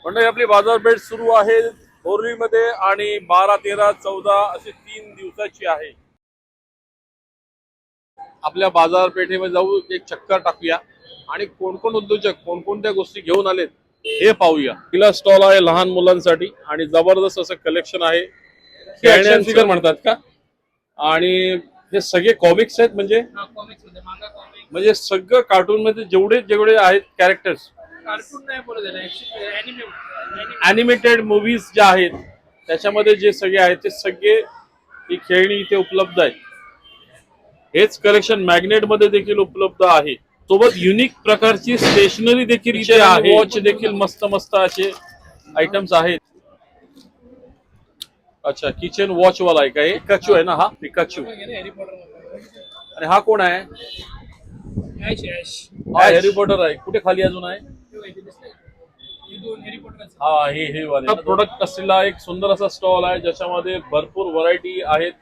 म्हणजे आपली बाजारपेठ सुरू आहे बोरलीमध्ये आणि 12, 13, 14 अशी 3 दिवसाची आहे. आपल्या बाजारपेठेमध्ये जाऊ, एक चक्कर टाकूया आणि कोण उद्योजक कोणकोणत्या गोष्टी घेऊन आलेत हे पाहूया. पहिला स्टॉल आहे लहान मुलांसाठी आणि जबरदस्त असं कलेक्शन आहे. ऍक्शन फिगर म्हणतात का? आणि हे सगळे कॉमिक्स आहेत म्हणजे सगळं कार्टून मध्ये जेवढे जेवढे आहेत कॅरेक्टर्स, कार्टून नाही बोलत ॲनिमेटेड मूव्हीज ज्या आहेत त्याच्यामध्ये जे सगळे आहेत ते सगळे ही खेळणी इथे उपलब्ध आहेत. हेच कलेक्शन मॅग्नेट मध्ये देखील उपलब्ध आहे. सोबत युनिक प्रकारची स्टेशनरी देखील इथे आहे. वॉच देखील मस्त मस्त असे आयटम्स आहेत. अच्छा, किचन वॉच वाला आहे का? हे पिकाचू आहे ना? हा पिकाचू. आणि हा कोण आहे? हा हॅरी पॉटर आहे. कुठे खाली अजून आहे? हा, हे वाले प्रोडक्ट असलेला एक सुंदर असा स्टॉल आहे ज्याच्यामध्ये भरपूर व्हरायटी आहेत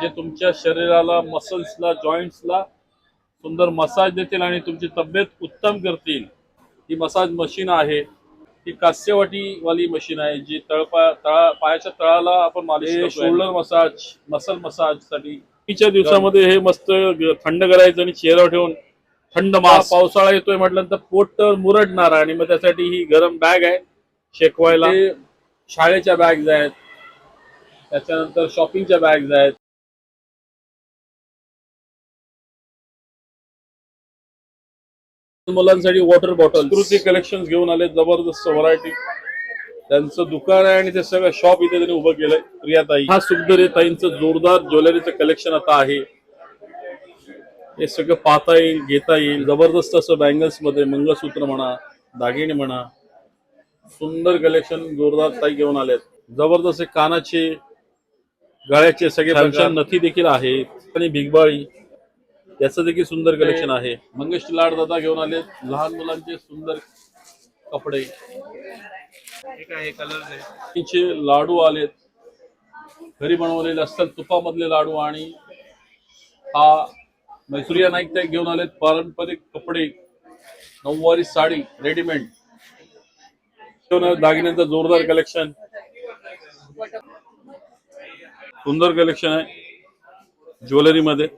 जे तुमच्या शरीराला, मसल्सला, जॉईंट्सला सुंदर मसाज देतील आणि तुमची तब्येत उत्तम करतील. ही मसाज मशीन आहे. ही कास्यवाटी वाली मशीन आहे जी पायाच्या तळाला आपण मालिश करतो. शोल्डर मसाज, मसल मसाज साठी. च्या दिवसामध्ये हे मस्त थंड करायचं आणि चेहऱ्यावर ठेवून थंड मास. पावसाळा येतोय म्हटल्यानंतर पोट तर मुरडणार आणि मग त्यासाठी ही गरम बॅग आहे शेकवायला. शाळेच्या बॅग्स आहेत, त्याच्यानंतर शॉपिंगच्या बॅग्स आहेत. मुलांसाठी वॉटर बॉटल, कृती कलेक्शन घेऊन आले. जबरदस्त व्हरायटी. त्यांचं दुकान आहे आणि ते सगळं शॉप इथे त्यांनी उभं केलंय. प्रियाताई, हा सुखदर ताईंचं जोरदार ज्वेलरीचं कलेक्शन आता आहे. हे सगळं पाहता येईल, घेता येईल. जबरदस्त असं बँगल्स मध्ये मंगळसूत्र म्हणा, दागिने म्हणा, सुंदर कलेक्शन जोरदार ताई घेऊन आलेत. जबरदस्त कानाचे, गळ्याचे सगळे फंक्शन, नथी देखील आहेत आणि भिगबाळी याचं देखील सुंदर कलेक्शन आहे. मंगेश लाड दादा घेऊन आले लहान मुलांचे सुंदर कपडे. तिचे लाडू आलेत, घरी बनवलेले असतात तुपामधले लाडू. आणि हा मैसुरिया नाईक ते घेऊन आलेत पारंपरिक कपडे, नऊवारी साडी रेडीमेड. दागिन्यांचं जोरदार कलेक्शन, सुंदर कलेक्शन आहे ज्वेलरी मध्ये.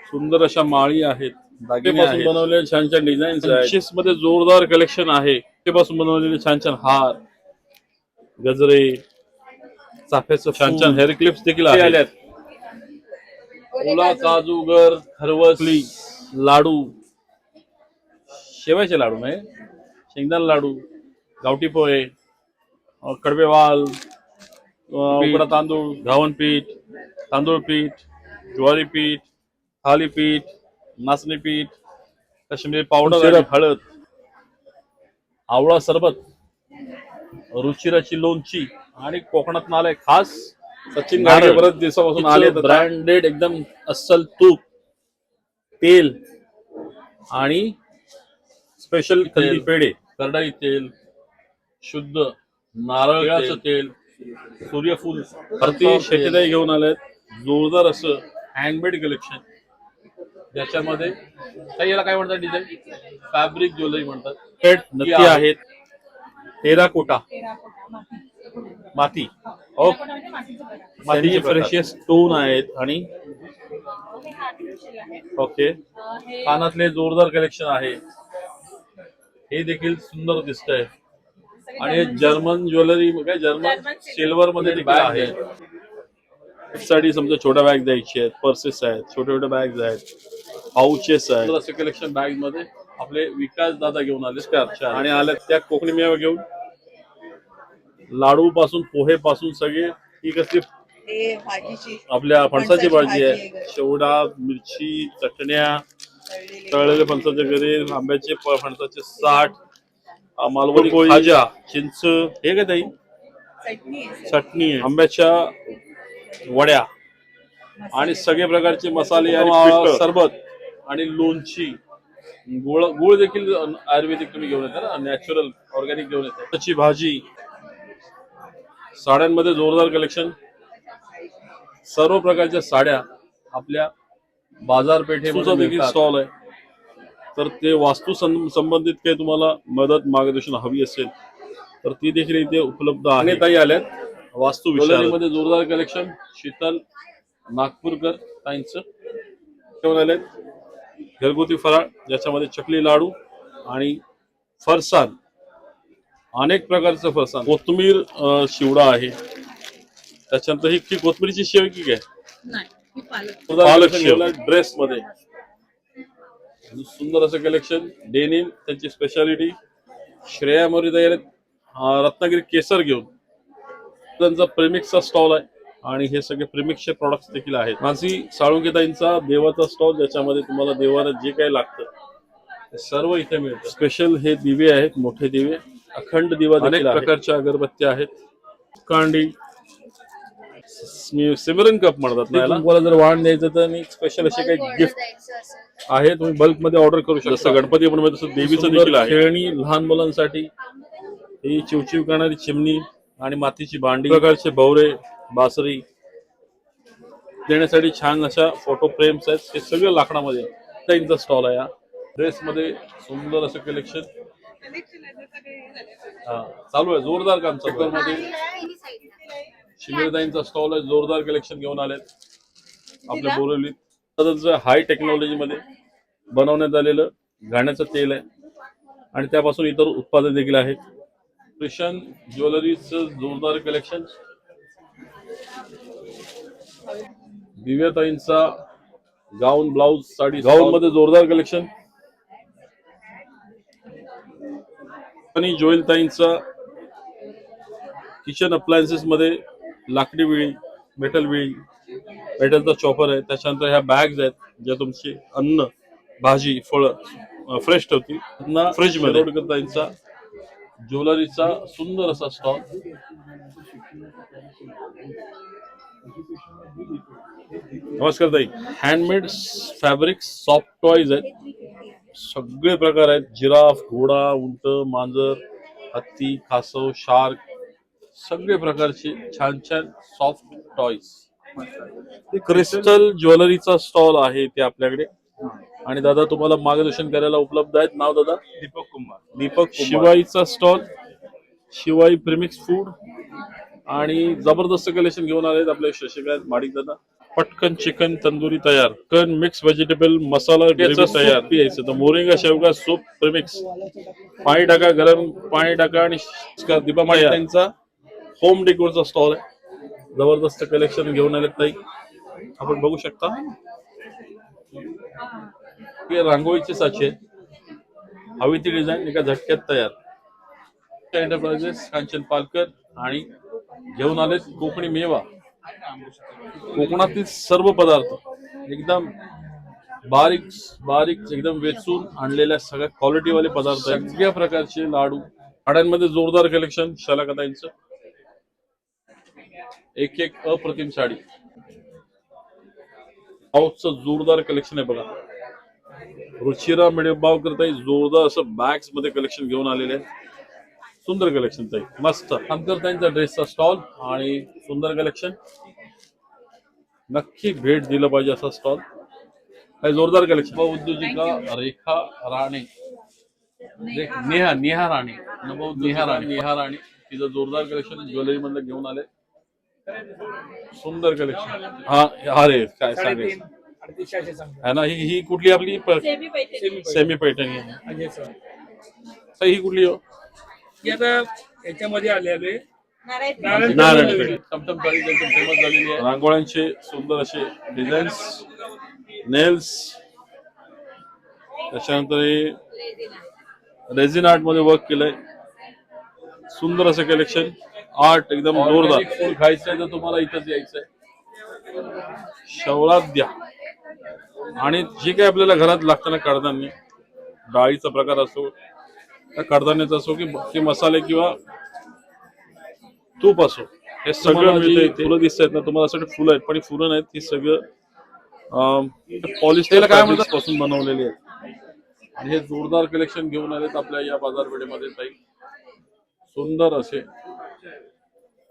सुंदर अशा माळी आहेत, दागिने आहेत, बनवलेले छान छान डिझाईन्स आहेत. मध्ये जोरदार कलेक्शन आहे. पासून बनवलेले छान छान हार, गजरे, चाफ्याचं छान छान हेअर क्लिप्स देखील आल्यात. ओला, काजूगर, खरवसली, लाडू, शेवायचे लाडू नाही, शेंगदाणा लाडू, गावठी पोहे, कडवेवाल, उकडा तांदूळ, घावन पीठ, तांदूळ पीठ, ज्वारी पीठ, थालीपीठ, नाचणी पीठ, काश्मीरी पावडर, हळद, आवळा सरबत, रुचिराची लोणची आणि कोकणात आलाय खास सचिन गाडगे. बरेच दिवसापासून आले. ब्रँडेड एकदम अस्सल तूप, तेल आणि स्पेशल कंदी पेढे, करडाई तेल, शुद्ध नारळाचं तेल, सूर्यफूल, हरती शेतीदाई घेऊन आलेत. जोरदार असं हँडमेड कलेक्शन ज्याच्यामध्ये याला काय म्हणतात डिझाईन, फॅब्रिक ज्वेलरी म्हणतात. नथी आहेत, टेराकोटा माती, मातीचे प्रेशियस स्टोन आहेत आणि ओके, कानातले जोरदार कलेक्शन आहे. हे देखील सुंदर दिसतंय. आणि जर्मन ज्वेलरी, काय जर्मन सिल्वर मध्ये देखील आहे. साठी समजा छोट्या बॅग द्यायची आहेत, पर्सेस आहेत, छोटे छोटे बॅग्स आहेत, पाउचेस आहेत. असे कलेक्शन बॅग मध्ये आपले विकास दादा घेऊन आले. आणि आले त्या कोकणी मेवा घेऊन, लाडू पासून, पोहे पासून सगळे. ही कसली आपल्या फणसाची भाजी आहे, शेवडा, मिरची, चटण्या, तळलेले फणसाचे गरे, आंब्याचे फणसाचे साठ, मालवणी भाज्या, चिंच, हे काय ताई चटणी, आंब्याच्या वड्या आणि सगळे प्रकारचे मसाले आणि सरबत आणि लोणची, गुळ देखील आयुर्वेदिक तुम्ही घेऊन येता ना, नॅचरल ऑर्गॅनिक घेऊन येता. त्याची भाजी, साड्यांमध्ये जोरदार कलेक्शन, सर्व प्रकारच्या साड्या आपल्या बाजारपेठेमध्ये देखील स्टॉल आहे. तर ते वास्तू संबंधित काही तुम्हाला मदत मार्गदर्शन हवी असेल तर ती देखील इथे उपलब्ध आहे. ताई आल्यात वास्तू मध्ये जोरदार कलेक्शन. शीतल नागपूरकर ताईंचं घेऊन आलेत घरगुती फराळ ज्याच्यामध्ये चकली लाडू आणि फरसाण, अनेक प्रकारचं फरसाण, कोथिंबीर शिवडा आहे. त्याच्यानंतर ही कोथिंबीरची शेव की काय पालक शेव ड्रेस मध्ये सुंदर असं कलेक्शन. डेनिम त्यांची स्पेशालिटी. श्रेया मोरी तयार रत्नागिरी केसर घेऊन त्यांचा प्रेमिक्सचा स्टॉल आहे आणि हे सगळे प्रेमिक्सचे प्रॉडक्ट्स देखील आहेत. मानसी साळुंकेताईंचा देवाचा स्टॉल ज्याच्यामध्ये तुम्हाला देवाला जे काही लागतं ते सर्व इथे मिळतं. स्पेशल हे दिवे आहेत, मोठे दिवे, अखंड दिवा, अनेक प्रकारच्या अगरबत्त्या आहेत. कांडी सिमरन कप म्हणतात ना, तुम्हाला जर वाण द्यायचं तर मी स्पेशल असे काही गिफ्ट आहे तुम्ही बल्क मध्ये ऑर्डर करू शकता. जसं गणपती बनवतो तसं देवीचं देखील आहे. खेळणी लहान मुलांसाठी, ही चिवचिव करणारी चिमणी आणि मातीची भांडी, प्रकारचे भवरे, बासरी देण्यासाठी छान अशा फोटो फ्रेम्स आहेत. हे सगळं लाकडामध्ये. त्यांचा स्टॉल आहे. ड्रेस मध्ये सुंदर असं कलेक्शन चालू आहे. जोरदार काम चालू आहे. शिमिरदाईंचा स्टॉल आहे. जोरदार कलेक्शन घेऊन आलेत आपल्या बोरिवलीत. हाय टेक्नॉलॉजी मध्ये बनवण्यात आलेलं घाण्याचं तेल आहे आणि त्यापासून इतर उत्पादन देखील आहेत. क्रिशन ज्वेलरीचं जोरदार कलेक्शन. दिव्याताईंचा गाऊन, ब्लाउज, साडी, गाऊन मध्ये जोरदार कलेक्शन. आणि जोएलताईंचा किचन अप्लायन्सेस मध्ये लाकडी विळी, मेटल विळी, मेटलचा चॉपर आहे. त्याच्यानंतर ह्या बॅग्स आहेत ज्या तुमची अन्न, भाजी, फळं फ्रेश ठेवतील. फ्रीज मध्ये ताईंचा ज्वेलरीचा सुंदर असा स्टॉल. नमस्कार ताई. हँडमेड फॅब्रिक सॉफ्ट टॉयज आहेत. सगळे प्रकार आहेत. जिराफ, घोडा, उंट, मांजर, हत्ती, कासव, शार्क, सगळे प्रकारचे छान छान सॉफ्ट टॉयज. क्रिस्टल ज्वेलरीचा स्टॉल आहे ते आपल्याकडे. आणि दादा तुम्हाला मार्गदर्शन करायला उपलब्ध आहेत. नाव दादा? दीपक कुमार. दीपक. शिवाईचा स्टॉल, शिवाई प्रेमिक्स फूड आणि जबरदस्त कलेक्शन घेऊन आलेत आपले शशिकांत माडिक दादा. पटकन चिकन तंदुरी तयार, कन मिक्स व्हेजिटेबल मसाला ग्रेव्ही तयार. पियायचं तर मोरिंगा शेवगा सूप प्रेमिक्स. पाणी टाका, गरम पाणी टाका आणि दीपा माळी त्यांचा होम डेकोरचा स्टॉल आहे. जबरदस्त कलेक्शन घेऊन आलेत ताई, आपण बघू शकता. हे रांगोळीचे साचे, हवी ती डिझाईन एका झटक्यात तयार. एंटरप्राइजेस कांचन पालकर आणि घेऊन आलेत कोकणी मेवा. कोकणातील सर्व पदार्थ एकदम बारीक बारीक एकदम वेचून आणलेल्या सगळ्या क्वालिटीवाले पदार्थ आहेत. सगळ्या प्रकारचे लाडू. साड्यांमध्ये जोरदार कलेक्शन शालाकाताईंचं. एक एक अप्रतिम साडी. हाऊसचं जोरदार कलेक्शन आहे बघा. रुचिरा मिडेबाव करताय जोरदार असं बॅग्स मध्ये कलेक्शन घेऊन आलेले आहे. सुंदर कलेक्शन ताई, मस्त. आमकरताईंचा ड्रेसचा स्टॉल आणि सुंदर कलेक्शन. नक्की भेट दिलं पाहिजे असा स्टॉल. काही जोरदार कलेक्शन. उद्योजिका रेखा राणे, नेहा राणे, नेहा राणे तिचं जोरदार कलेक्शन ज्वेलरी मधलं घेऊन आले. सुंदर कलेक्शन. हा रे काय सांगायचं है ना. ही कुठली आपली सेमी पैठणी आहे. ही कुठली हो? याच्यामध्ये आलेले नारायणपेठ टमटम साडी फेमस झालेली आहे. रांगोळ्यांचे सुंदर असे डिझाईन्स, नेल्स, त्याच्यानंतर हे रेझिन आर्ट मध्ये वर्क केलंय. सुंदर असं कलेक्शन. आर्ट एकदम जोरदार. फूड खायचंय तर तुम्हाला इथंच यायचंय. शवलाद्या आणि जे काही आपल्याला घरात लागतं ना, कडधान्य, डाळीचा प्रकार असो, कडधान्याचा असो की मसाले किंवा तूप असो, हे सगळं मिळतं. फुलं दिसत आहेत ना तुम्हाला, असं फुलं आहेत पण ही फुलं नाहीत. ही सगळं पॉलिस्टर काय म्हणतात पासून बनवलेली आहेत. आणि हे जोरदार कलेक्शन घेऊन आलेत आपल्या या बाजारपेठेमध्ये ताई. सुंदर असे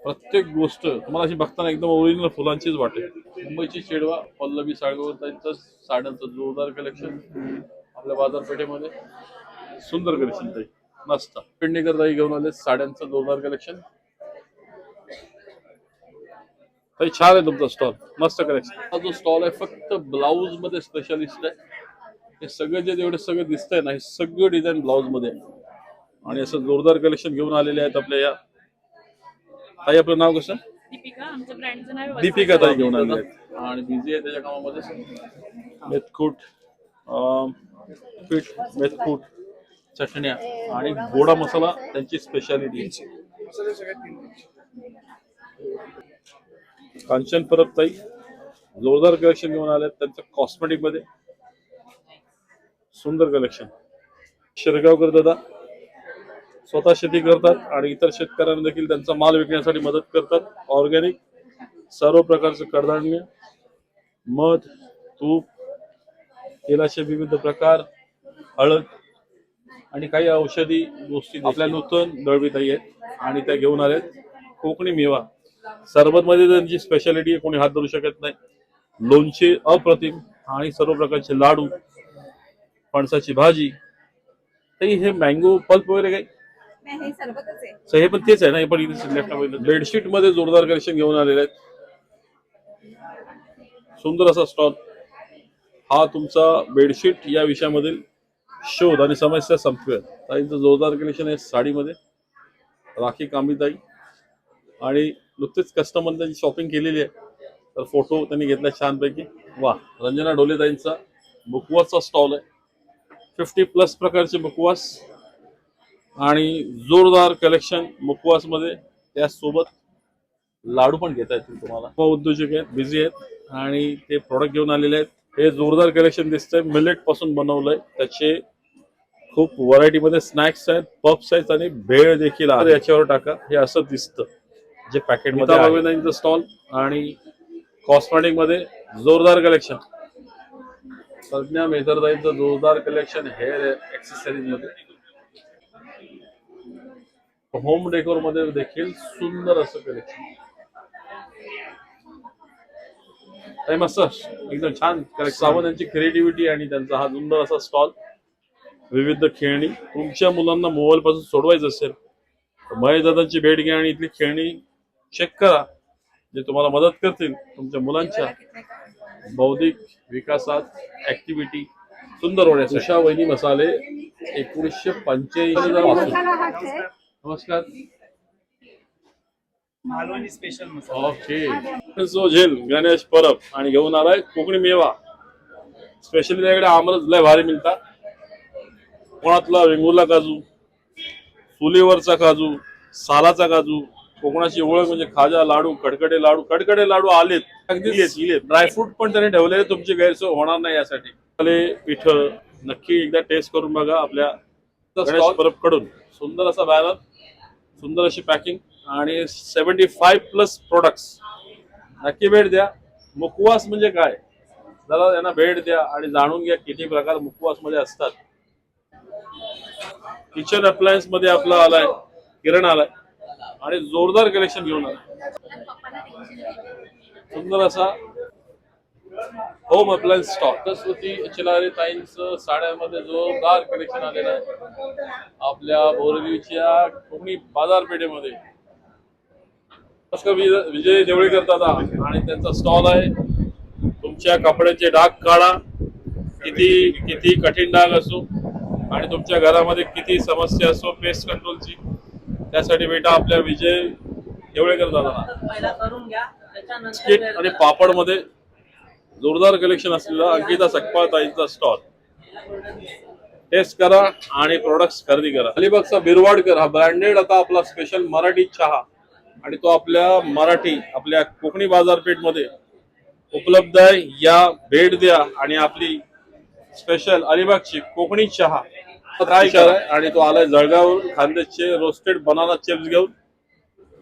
प्रत्येक गोष्ट तुम्हाला अशी बघताना एकदम ओरिजिनल फुलांचीच वाटेल. मुंबईची चेडवा पल्लवी साळगावकर त्यांचं साड्यांचं जोरदार कलेक्शन. आपल्या बाजारपेठेमध्ये. सुंदर कलेक्शन ताई, मस्त. पेडणेकर ताई घेऊन आले साड्यांचं जोरदार कलेक्शन. ताई छान आहे तुमचा स्टॉल, मस्त कलेक्शन. हा जो स्टॉल आहे फक्त ब्लाऊज मध्ये स्पेशलिस्ट आहे. हे सगळे जे जेवढे सगळे दिसतंय ना, हे सगळे डिझाईन ब्लाऊज मध्ये आहे. आणि असं जोरदार कलेक्शन घेऊन आलेले आहेत आपल्या या. ताई आपलं नाव कसं? दीपिका. आमच्या ब्रँडचं नाव आहे दीपिका ताई घेऊन आले आहेत आणि बिझी आहे त्याच्या कामामध्ये. मेथकूट, पीठ, मेथकूट, चटण्या आणि गोडा मसाला त्यांची स्पेशालिटी आहे. कांचन परब ताई जोरदार कलेक्शन घेऊन आले त्यांचं कॉस्मेटिक मध्ये. सुंदर कलेक्शन. शिरगावकर दादा स्वतः शेती करतात आणि इतर शेतकऱ्यांना देखील त्यांचा माल विकण्यासाठी मदत करतात. ऑर्गॅनिक सर्व प्रकारचं कडधान्य, मध, तूप, तेलाचे विविध प्रकार, हळद आणि काही औषधी गोष्टी आपल्या नूतन दळवीताई आहेत आणि त्या घेऊन आल्यात. कोकणी मेवा सरबत मध्ये त्यांची स्पेशालिटी आहे, कोणी हात धरू शकत नाही. लोणचे अप्रतिम आणि सर्व प्रकारचे लाडू, फणसाची भाजी. ताई हे मँगो पल्प वगैरे काही हे सरबतच आहे. हे पण तेच आहे ना? हे पण इथे बेडशीट मध्ये जोरदार कलेक्शन घेऊन आलेले आहेत. सुंदर असा स्टॉल. हा तुमचा बेडशीट या विषयामधील शोध आणि समस्या संपवेल. ताईंचं जोरदार कलेक्शन आहे साडीमध्ये. राखी कांबळीताई आणि नुकतेच कस्टमर त्यांची शॉपिंग केलेली आहे, तर फोटो त्यांनी घेतला छानपैकी. वा. रंजना ढोलेताईंचा मुखवासचा स्टॉल आहे. 50+ प्रकारचे मुखवास आणि जोरदार कलेक्शन मुखवास मध्ये. त्यासोबत लाडू पण घेता येतील तुम्हाला. उद्योजक आहेत, बिझी आहेत आणि ते प्रोडक्ट घेऊन आलेले आहेत. हे जोरदार कलेक्शन दिसतंय, मिलेट पासून बनवलंय. त्याचे खूप व्हरायटी मध्ये स्नॅक्स आहेत, पफ्स आहेत आणि भेळ देखील आहे. याच्यावर टाका, हे असं दिसतं जे पॅकेट मध्ये. स्टॉल आणि कॉस्मेटिक मध्ये जोरदार कलेक्शन. संज्ञा मेहतरताईंचं जोरदार कलेक्शन हेअर एक्सेसरीज मध्ये. होम डेकोर मध्ये देखील सुंदर असं कलेक्शन. मस्त एकदम छान. सावंत यांची क्रिएटिव्हिटी आणि त्यांचा हा सुंदर असा स्टॉल. विविध खेळणी. तुमच्या मुलांना मोबाईल पासून सोडवायचं असेल तर महेश दादांची भेट घ्या आणि इथली खेळणी चेक करा, जे तुम्हाला मदत करतील तुमच्या मुलांच्या बौद्धिक विकासात, ऍक्टिव्हिटी सुंदर होण्यासाठी. उषा वहिनी मसाले 1985. नमस्कार. मालवणी स्पेशल मसाला. ओके. झेल गणेश परब आणि घेऊन आलाय कोकणी मेवा. स्पेशली त्याकडे आमरस लय भारी मिळतात. कोकणातला वेंगुर्ला काजू, चुलीवरचा काजू, सालाचा काजू. कोकणाची ओळख म्हणजे खाजा, लाडू, कडकडे लाडू. कडकडे लाडू आलेत, अगदी ड्रायफ्रूट पण त्याने ठेवलेले, तुमची गैरसोय होणार नाही यासाठी. पीठ नक्की एकदा टेस्ट करून बघा आपल्या गणेश परब कडून. सुंदर असा बॅनर, सुंदर अशी पॅकिंग आणि 75+ प्रोडक्ट्स. नक्की भेट द्या. मुखवास म्हणजे काय जरा त्यांना भेट द्या आणि जाणून घ्या किती प्रकार मुखवास मध्ये असतात. किचन अप्लायन्स मध्ये आपला आलाय किरण आलाय आणि जोरदार कलेक्शन घेऊन आलाय. सुंदर असा होम अप्लायन्स स्टॉक. सरस्वती चिलारे ताईंचं साड्यांमध्ये जोरदार कलेक्शन आलेलं आहे आपल्या बोरगावच्या कोकणी बाजारपेठेमध्ये. विजय देवळीकर दादा आणि त्यांचा स्टॉल आहे. तुमच्या कपड्याचे डाग काढा, किती किती कठीण डाग असो आणि तुमच्या घरामध्ये किती समस्या असो पेस्ट कंट्रोलची, त्यासाठी भेटा आपल्या विजय देवळीकर दादा. स्किट आणि पापड मध्ये जोरदार कलेक्शन असलेला अंकिता सकपाळ ताईंचा स्टॉल. टेस्ट करा आणि प्रोडक्ट्स खरेदी करा. अलिबागचा बिरवाडकर हा ब्रँडेड आता आपला स्पेशल मराठी चहा आणि तो आपल्या मराठी आपल्या कोकणी बाजारपेठ मध्ये उपलब्ध आहे. या भेट द्या आणि आपली स्पेशल अलिबागची कोकणी चहा ट्राय करा. आणि तो आलाय जळगाव खानदेशचे रोस्टेड बनाना चिप्स घेऊन.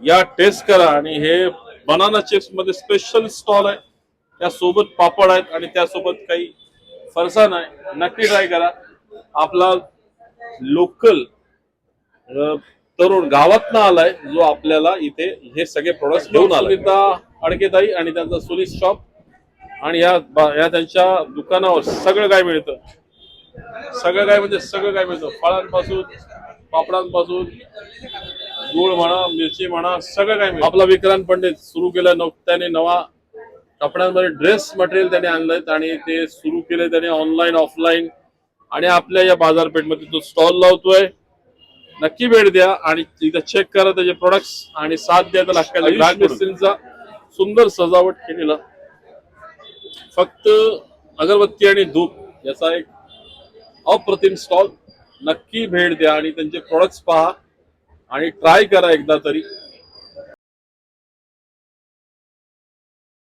या टेस्ट करा आणि हे बनाना चिप्स मध्ये स्पेशल स्टॉल आहे. त्यासोबत पापड आहेत आणि त्यासोबत काही फरसाण आहे. नक्की ट्राय करा. आपला लोकल तरुण गावातनं आलाय जो आपल्याला इथे हे सगळे प्रोडक्ट्स घेऊन आला. अडकेताई आणि त्यांचा सुनीस शॉप आणि या त्यांच्या दुकानावर सगळं काय मिळतं. सगळं काय म्हणजे सगळं काय मिळतं, फळांपासून पापडांपासून गूळ म्हणा, मिरची म्हणा, सगळं काय मिळतं. आपला विक्रांत पंडित सुरू केलं त्याने नवा कपड्यांमध्ये ड्रेस मटेरियल त्याने आणलंय आणि ते सुरू केले त्याने ऑनलाईन ऑफलाईन आणि आपल्या या बाजारपेठमध्ये तो स्टॉल लावतोय. नक्की भेट द्या आणि इथं चेक करा त्याचे प्रोडक्ट्स आणि साथ द्या त्याला. ग्राहक मिस्त्रींचा सुंदर सजावट केलेला फक्त अगरबत्ती आणि धूप याचा एक अप्रतिम स्टॉल. नक्की भेट द्या आणि त्यांचे प्रोडक्ट्स पहा आणि ट्राय करा एकदा तरी.